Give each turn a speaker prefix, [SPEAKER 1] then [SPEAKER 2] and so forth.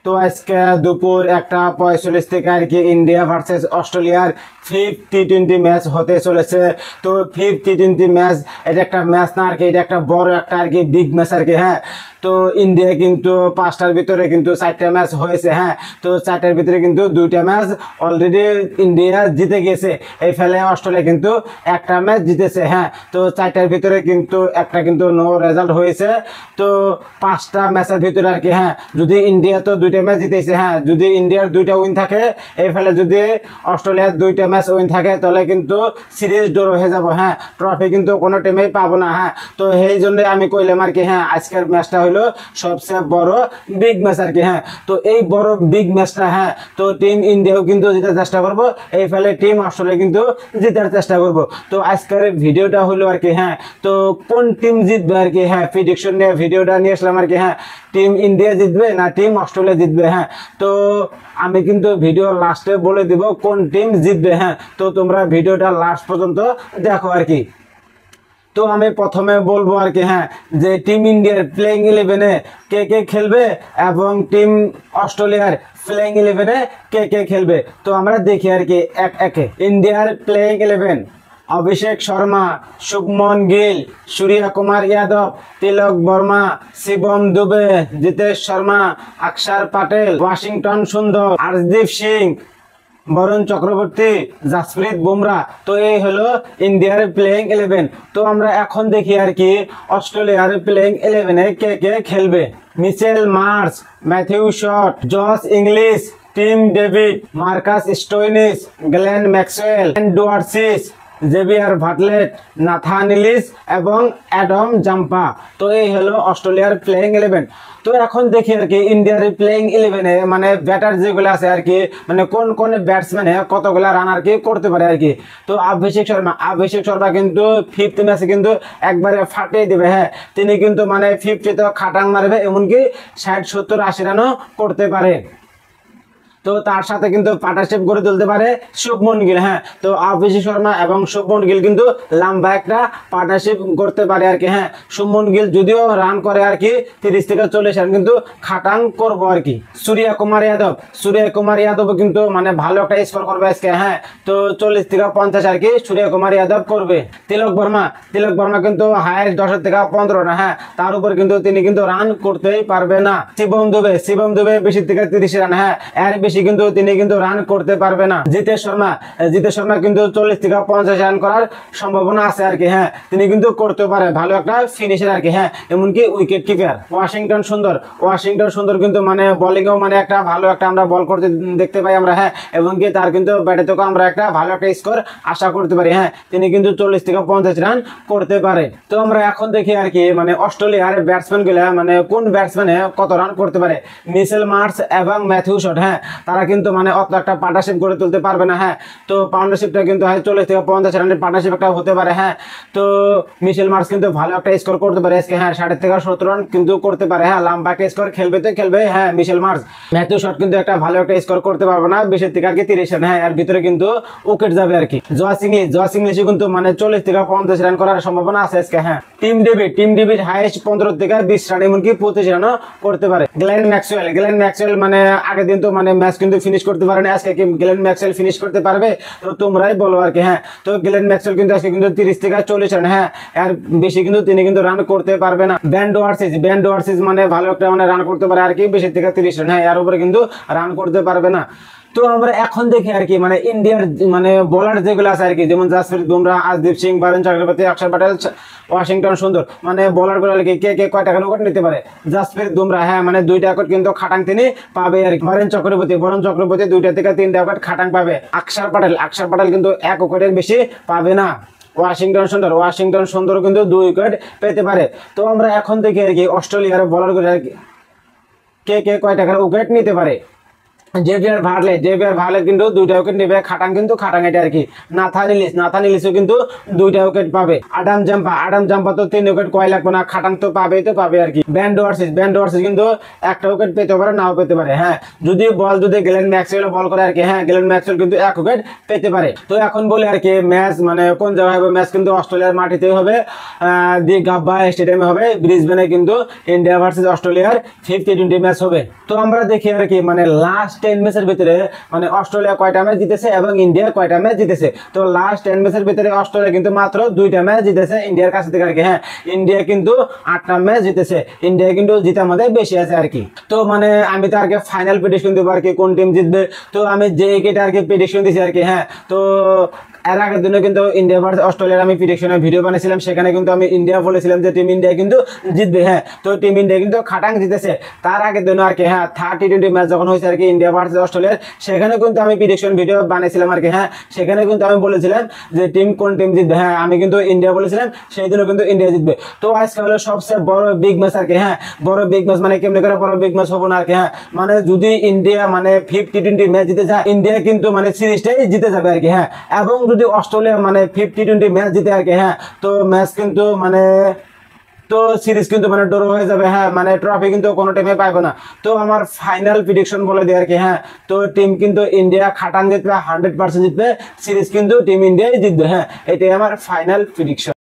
[SPEAKER 1] তো আজকে দুপুর 1:45 থেকে আর কি ইন্ডিয়া ভার্সেস অস্ট্রেলিয়ার ফিফথ টি-20 ম্যাচ হতে চলেছে। তো ফিফথ টি-20 ম্যাচ এটা একটা ম্যাচ না আর কি, এটা একটা বড় একটা আর কি বিগ ম্যাচ আর কি। হ্যাঁ, তো ইন্ডিয়া কিন্তু 5টার ভিতরে কিন্তু 4টা ম্যাচ হয়েছে। হ্যাঁ, তো 4টার ভিতরে কিন্তু 2টা ম্যাচ অলরেডি ইন্ডিয়া জিতে গেছে, এই ফেলে অস্ট্রেলিয়া কিন্তু একটা ম্যাচ জিতেছে। হ্যাঁ, তো 4টার ভিতরে কিন্তু একটা কিন্তু নো রেজাল্ট হয়েছে। তো 5টা ম্যাচের ভিতরে আর কি, হ্যাঁ, যদি ইন্ডিয়া তো 2টা ম্যাচ জিতেছে, হ্যাঁ, যদি ইন্ডিয়ার 2টা উইন থাকে, এই ফলে যদি অস্ট্রেলিয়ার 2টা ম্যাচ উইন থাকে তাহলে কিন্তু সিরিজ ড্র হয়ে যাব। হ্যাঁ, ট্রফি কিন্তু কোনো টিমেই পাবো না। হ্যাঁ, তো এই জন্য আমি কইলাম আর কি, হ্যাঁ, আজকের ম্যাচটা হলো সবচেয়ে বড় বিগ ম্যাচ আর কি। হ্যাঁ, তো এই বড় বিগ ম্যাচটা, হ্যাঁ, তো টিম ইন্ডিয়াও কিন্তু জেতার চেষ্টা করবো, এই ফলে টিম অস্ট্রেলিয়া কিন্তু জেতার চেষ্টা করবো। তো আজকের ভিডিওটা হলো আর কি, হ্যাঁ, তো কোন টিম জিতবে আর কি, হ্যাঁ, প্রেডিকশন নিয়ে ভিডিওটা নিয়ে আসলাম আর কি। হ্যাঁ, টিম ইন্ডিয়া জিতবে না টিম অস্ট্রেলিয়া জিতবে। হ্যাঁ, তো আমি কিন্তু ভিডিও লাস্টে বলে দিব কোন টিম জিতবে। হ্যাঁ, তো তোমরা ভিডিওটা লাস্ট পর্যন্ত দেখো আর কি। তো আমি প্রথমে বলবো আর কি, হ্যাঁ, যে টিম ইন্ডিয়ার প্লেইং 11-এ কে কে খেলবে এবং টিম অস্ট্রেলিয়ার প্লেইং 11-এ কে কে খেলবে। তো আমরা দেখি আর কি এক একে। ইন্ডিয়ার প্লেইং 11: অভিষেক শর্মা, শুভমন গিল, সূর্য কুমার যাদব, তিলক বর্মা, শিবম দুবে, জিতেশ শর্মা, অক্ষর পটেল, ওয়াশিংটন সুন্দর, হরদীপ সিং, বরুণ চক্রবর্তী, জাসপ্রীত বুমরা। তো এই হলো ইন্ডিয়ার প্লেইং 11। তো আমরা এখন দেখি আর কি অস্ট্রেলিয়ার প্লেইং 11-এ কে কে খেলবে। Mitchell Marsh, Matthew Short, Josh Inglis, Tim David, Marcus Stoinis, Glenn Maxwell, Dwarshuis, Xavier Bartlett, Nathan Ellis এবং অ্যাডাম জাম্পা। তো এই হলো অস্ট্রেলিয়ার প্লেইং 11। তো এখন দেখি আর কি ইন্ডিয়ার প্লেইং 11-এ মানে ব্যাটার যেগুলো আছে আর কি, মানে কোন কোন ব্যাটসম্যানে কতগুলা রান আর কি করতে পারে আর কি। তো অভিষেক শর্মা কিন্তু ফিফথ ম্যাচে কিন্তু একবারে ফাটিয়ে দেবে। হ্যাঁ, তিনি কিন্তু মানে 50 খাটাং মারবে, এমনকি 60, 70, 80 রানও করতে পারে। তো তার সাথে কিন্তু পার্টনারশিপ গড়ে তুলতে পারে শুভমন গিল। হ্যাঁ, তো অভিষেক শর্মা এবং শুভমন গিল কিন্তু লম্বা একটা পার্টনারশিপ করতে পারে আর কি। হ্যাঁ, শুভমন গিল যদিও রান করে আর কি 30 থেকে 40 রান কিন্তু খাটাং করবো আর কি। সূর্য কুমার যাদব কিন্তু মানে ভালো একটা স্কোর করবে আজকে। হ্যাঁ, তো 40 থেকে 50 আর কি সূর্য কুমার যাদব করবে। তিলক বর্মা কিন্তু হায়েস্ট 10 থেকে 15 রান। হ্যাঁ, তার উপর কিন্তু তিনি কিন্তু রান করতেই পারবে না। শিবম দুবে 20 থেকে 30 রান। হ্যাঁ, এর বেশি কিন্তু তিনি কিন্তু রান করতে পারবে না। জিতেশ শর্মা কিন্তু 40 থেকে 50 রান করার সম্ভাবনা আছে আর কি। হ্যাঁ, তিনি কিন্তু করতে পারে, ভালো একটা ফিনিশার আর কি। হ্যাঁ, এমনকি উইকেট কিপার। ওয়াশিংটন সুন্দর কিন্তু মানে বোলিংও মানে একটা ভালো একটা আমরা বল করতে দেখতে পাই আমরা। হ্যাঁ, এমনকি তার কিন্তু ব্যাটে থেকেও আমরা একটা ভালো একটা স্কোর আশা করতে পারি। হ্যাঁ, তিনি কিন্তু 40 থেকে 50 রান করতে পারে। তো আমরা এখন দেখি আর কি মানে অস্ট্রেলিয়ার ব্যাটসম্যান গুলা মানে কোন ব্যাটসম্যানে কত রান করতে পারে। মিচেল মার্শ এবং ম্যাথিউ শট, হ্যাঁ, তারা কিন্তু মানে অত একটা পার্টনারশিপ গড়ে তুলতে পারবে না। হ্যাঁ, তো পার্টনারশিপটা কিন্তু 40 থেকে 50 রানের পার্টনারশিপ একটা হতে পারে। হ্যাঁ, তো মিচেল মার্শ কিন্তু ভালো একটা স্কোর করতে পারে আজকে। হ্যাঁ, 60 থেকে 70 রান কিন্তু করতে পারে। হ্যাঁ, লম্বা একটা স্কোর খেলবে। হ্যাঁ, মিচেল মার্শ। ম্যাথিউ শট কিন্তু একটা ভালো একটা স্কোর করতে পারবে না, 20 থেকে আর কি 30 রান। হ্যাঁ, এর ভিতরে কিন্তু উইকেট যাবে আর কি। জশ ইংলিশ কিন্তু মানে 40 থেকে 50 রান করার সম্ভাবনা আছে আজকে। হ্যাঁ, টিম ডেভিড হাইয়েস্ট 15 থেকে 20 রান এমনকি 25 রানও করতে পারে। গ্লেন ম্যাক্সওয়েল মানে আগের দিন তো মানে ম্যাচ কিন্তু ফিনিশ করতে পারে না, আজকে কি গ্লেন ম্যাক্সওয়েল ফিনিশ করতে পারবে? তো তোমরাই বলো আর কি। হ্যাঁ, তো গ্লেন ম্যাক্সওয়েল কিন্তু আজকে কিন্তু 30 থেকে 40 রান। হ্যাঁ, এর বেশি কিন্তু তিনি কিন্তু রান করতে পারবে না। বেন ডোয়ার্সিস মানে ভালো একটা মানে রান করতে পারে আর কি 20 থেকে 30 রান। হ্যাঁ, এর উপরে কিন্তু রান করতে পারবে না। তো আমরা এখন দেখি আর কি মানে ইন্ডিয়ার মানে বোলার যেগুলো আছে আর কি, যেমন জাসপ্রীত বুমরা, হরদীপ সিং, বরুণ চক্রবর্তী, অক্ষর পটেল, ওয়াশিংটন সুন্দর, মানে বোলার গুলো কে কে কয়টা উইকেট নিতে পারে। জাসপ্রীত বুমরা, হ্যাঁ, মানে 2টা উইকেট কিন্তু খাটাং তিনি পাবে আর কি। বরুণ চক্রবর্তী 2 থেকে 3টা উইকেট খাটাং পাবে। অক্ষর পটেল কিন্তু 1 উইকেটের বেশি পাবে না। ওয়াশিংটন সুন্দর কিন্তু 2 উইকেট পেতে পারে। তো আমরা এখন দেখি আর কি অস্ট্রেলিয়ার বোলার গুলো কে কে কয়টা উইকেট নিতে পারে। জেভিয়ার ভার্লে কিন্তু 2টা উইকেট নেবে, খাটাং কিন্তু খাটাং এটা আর কি। নাথানিলিসও কিন্তু 2টা উইকেট পাবে। আডাম জাম্পা তো 3 উইকেট কয় লাগবে না, খাটাং তো পাবে আর কি। বেন ডোয়ার্সিস কিন্তু একটা উইকেট পেতে পারে, নাও পেতে পারে। হ্যাঁ, যদি গ্লেন ম্যাক্সওয়েল বল করে আর কি, হ্যাঁ গ্লেন ম্যাক্সওয়েল কিন্তু 1 উইকেট পেতে পারে। তো এখন বলি আর কি ম্যাচ মানে কোন জায়গায় হবে, ম্যাচ কিন্তু অস্ট্রেলিয়ার মাটিতেই হবে, দি গাব্বা স্টেডিয়ামে হবে, ব্রিসবেনে কিন্তু ইন্ডিয়া ভার্সেস অস্ট্রেলিয়ার 5th টি20 ম্যাচ হবে। তো আমরা দেখি আর কি মানে লাস্ট 10 ম্যাচের ভিতরে মানে অস্ট্রেলিয়া কয়টা ম্যাচ জিতেছে এবং ইন্ডিয়া কয়টা ম্যাচ জিতেছে। তো লাস্ট 10 ম্যাচের ভিতরে অস্ট্রেলিয়া কিন্তু মাত্র 2টা ম্যাচ জিতেছে ইন্ডিয়ার কাছ থেকে আর কি। হ্যাঁ, ইন্ডিয়া কিন্তু 8টা ম্যাচ জিতেছে, ইন্ডিয়া কিন্তু জিতার মধ্যে বেশি আছে আর কি। তো মানে আমি তো আর কি ফাইনাল প্রেডিকশন দেবো আর কি কোন টিম জিতবে। তো আমি যে এটা আর কি প্রেডিকশন দিছি আর কি। হ্যাঁ, তো এর আগের দিনে কিন্তু ইন্ডিয়া ভার্সেস অস্ট্রেলিয়ার আমি প্রেডিকশনের ভিডিও বানিয়েছিলাম, সেখানে কিন্তু আমি ইন্ডিয়া বলেছিলাম যে টিম ইন্ডিয়া কিন্তু জিতবে। হ্যাঁ, তো টিম ইন্ডিয়া কিন্তু খাটাং জিতেছে। তার আগের দিনে আর কি হ্যাঁ 30-20 ম্যাচ যখন হয়েছে আর কি ইন্ডিয়া ভার্সেস অস্ট্রেলিয়ার, সেখানে কিন্তু আমি প্রেডিকশন ভিডিও বানিয়েছিলাম আর কি। হ্যাঁ, সেখানে কিন্তু আমি বলেছিলাম যে কোন টিম জিতবে। হ্যাঁ, আমি কিন্তু ইন্ডিয়া বলেছিলাম, সেই দিনও কিন্তু ইন্ডিয়া জিতবে। তো আজকে হলো সবচেয়ে বড় বিগ ম্যাচ আর কি। হ্যাঁ, বড় বিগ ম্যাচ মানে কেমনি করে বড় বিগ ম্যাচ হবো না আর কি। হ্যাঁ, মানে যদি ইন্ডিয়া মানে 50-20 ম্যাচ জিতে যায়, ইন্ডিয়া কিন্তু মানে সিরিজটাই জিতে যাবে আর কি। হ্যাঁ, এবং যদি অস্ট্রেলিয়া মানে 50-20 ম্যাচ জিতে আর কি, হ্যাঁ তো ম্যাচ কিন্তু মানে তো সিরিজ কিন্তু মানে ড্র হয়ে যাবে। হ্যাঁ, মানে ট্রফি কিন্তু কোনো টিমে পাইবে না। তো আমার ফাইনাল প্রেডিকশন বলে দিই আর কি। হ্যাঁ, তো টিম কিন্তু ইন্ডিয়া খাটাং জিতবে, 100% জিতবে, সিরিজ কিন্তু টিম ইন্ডিয়াই জিতবে। হ্যাঁ, এটাই আমার ফাইনাল প্রেডিকশন।